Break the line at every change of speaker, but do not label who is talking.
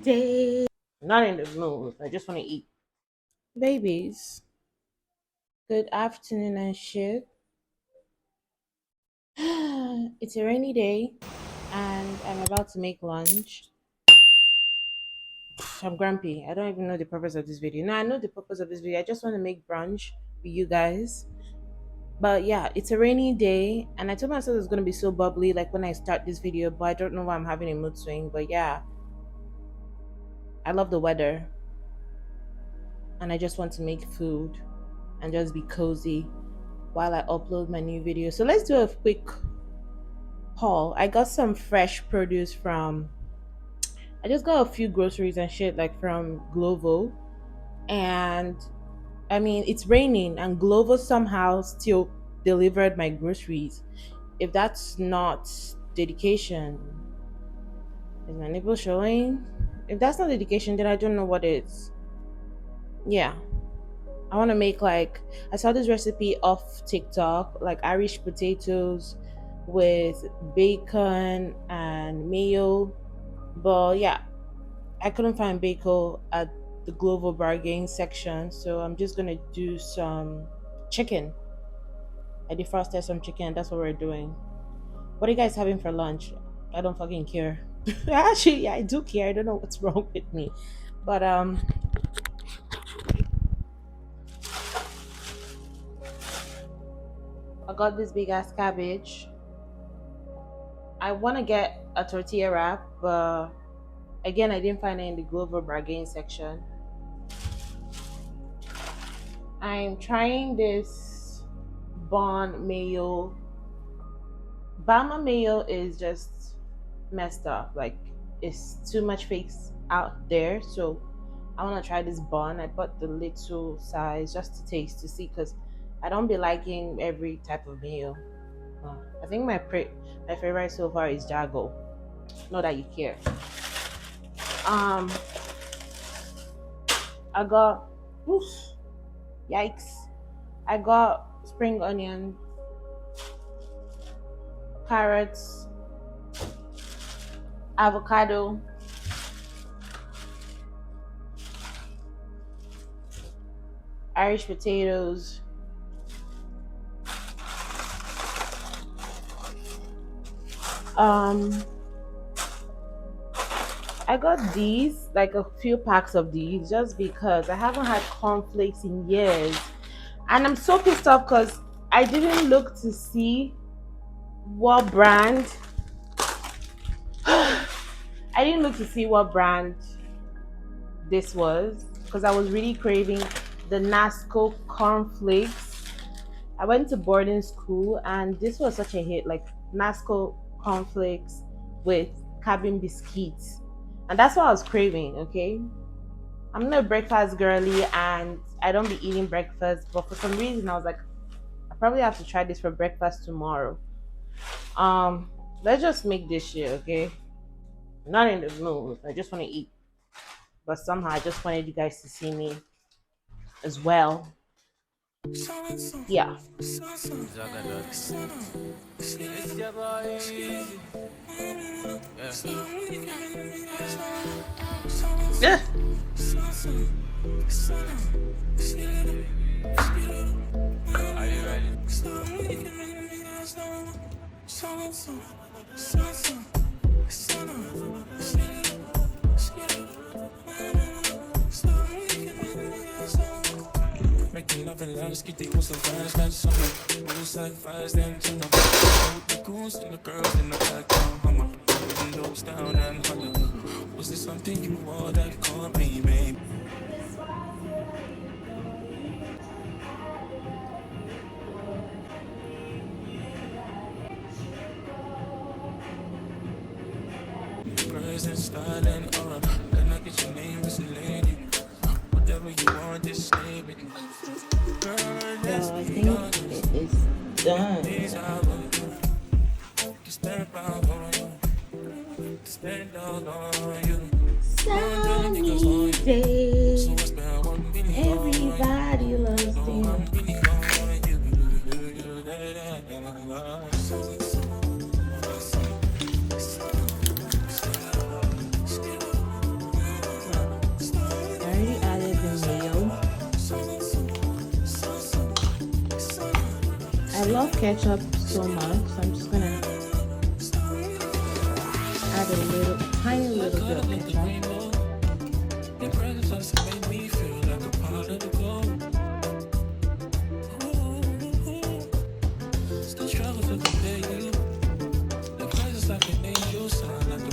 day. Not in the mood. I just want to eat. Babies, good afternoon and shit. It's a rainy day and I'm about to make lunch. I'm grumpy. I don't even know the purpose of this video. No, I know the purpose of this video. I just want to make brunch with you guys. But yeah, it's a rainy day and I told myself it's going to be so bubbly like when I start this video, but I don't know why I'm having a mood swing. But yeah, I love the weather and I just want to make food and just be cozy while I upload my new video. So let's do a quick haul. I got some fresh produce from I just got a few groceries and shit like from Glovo. And I mean it's raining and Glovo somehow still delivered my groceries. If that's not dedication, is my nipple showing? If that's not dedication, then I don't know what is. Yeah. I want to make like I saw this recipe off TikTok, like Irish potatoes with bacon and mayo. But yeah, I couldn't find bacon at the Global Bargain section, so I'm just gonna do some chicken. I defrosted some chicken. That's what we're doing. What are you guys having for lunch? I don't fucking care. Actually, yeah, I do care. I don't know what's wrong with me, but I got this big ass cabbage. I want to get a tortilla wrap, but again, I didn't find it in the Global Bargain section. I'm trying this Bon mayo. Bama mayo is just messed up. Like, it's too much fakes out there. So I want to try this Bon. I bought the little size just to taste to see because I don't be liking every type of mayo. I think my favorite so far is Jago. Not that you care. Um, I got, oof, yikes! I got spring onion, carrots, avocado, Irish potatoes, um I got these, like a few packs of these, just because I haven't had cornflakes in years. And I'm so pissed off because I didn't look to see what brand. I didn't look to see what brand this was because I was really craving the Nasco cornflakes. I went to boarding school and this was such a hit, like Nasco cornflakes with cabin biscuits. And that's what I was craving, okay? I'm not a breakfast girly and I don't be eating breakfast, but for some reason I was like, I probably have to try this for breakfast tomorrow. Let's just make this shit, okay? I'm not in the mood. I just want to eat. But somehow I just wanted you guys to see me as well. Yeah. Yeah. Are you ready? Making love and loud, skip they was so fast, got some moves like fast, then turn up. The goons and the girls in the background, mama, windows down and holler. Was this something you want that caught me, babe? Present style and aura, can I get your name, Miss Lady? Whatever you want, just say it. Girl, let's be honest. It is done. These hours, stand around for you, stand all on you. Sunny day, everybody loves them. ketchup so much, so I'm just gonna add a little, tiny little bit of ketchup.
Your presence just made me feel like a part of the globe. Still struggle to compare you. Your presence like an angel, sound like